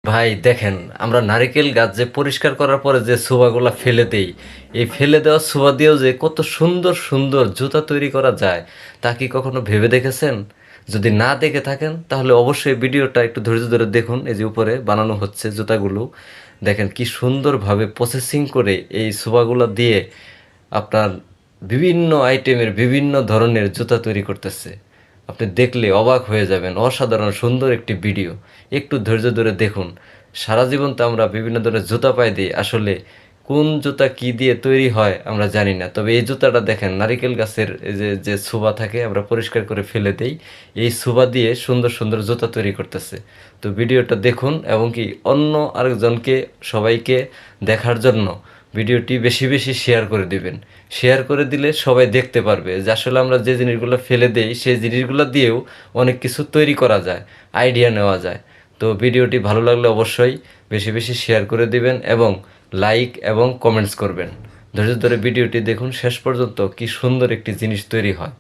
ভাই দেখেন, আমরা নারিকেল গাছ যে পরিষ্কার করার পরে যে ছোবাগুলা ফেলে দেই, এই ফেলে দেওয়া ছোবা দিয়েও যে কত সুন্দর সুন্দর জুতা তৈরি করা যায় তা কি কখনো ভেবে দেখেছেন? যদি না দেখে থাকেন তাহলে অবশ্যই ভিডিওটা একটু ধৈর্য ধরে দেখুন। এই যে উপরে বানানো হচ্ছে জুতাগুলো, দেখেন কি সুন্দরভাবে প্রসেসিং করে এই ছোবাগুলো দিয়ে আপনার বিভিন্ন আইটেমের বিভিন্ন ধরনের জুতা তৈরি করতেছে। আপনি দেখলে অবাক হয়ে যাবেন, অসাধারণ সুন্দর একটি ভিডিও। একটু ধৈর্য ধরে দেখুন। সারা জীবন তো আমরা বিভিন্ন ধরনের জুতা পাই দিই, আসলে কোন জুতা কি দিয়ে তৈরি হয় আমরা জানি না। তবে এই জুতাটা দেখেন, নারিকেল গাছের এই যে যে ছোবা থাকে আমরা পরিষ্কার করে ফেলে দেই, এই ছোবা দিয়ে সুন্দর সুন্দর জুতা তৈরি করতেছে। তো ভিডিওটা দেখুন এবং কি অন্য আরেকজনকে সবাইকে দেখার জন্য ভিডিওটি বেশি বেশি শেয়ার করে দিবেন। শেয়ার করে দিলে সবাই দেখতে পারবে যে আসলে আমরা যে জিনিসগুলো ফেলে দেই সেই জিনিসগুলো দিয়েও অনেক কিছু তৈরি করা যায়, আইডিয়া নেওয়া যায়। তো ভিডিওটি ভালো লাগলে অবশ্যই বেশি বেশি শেয়ার করে দিবেন এবং লাইক এবং কমেন্টস করবেন। ধৈর্য ধরে ভিডিওটি দেখুন শেষ পর্যন্ত, কি সুন্দর একটি জিনিস তৈরি হয়।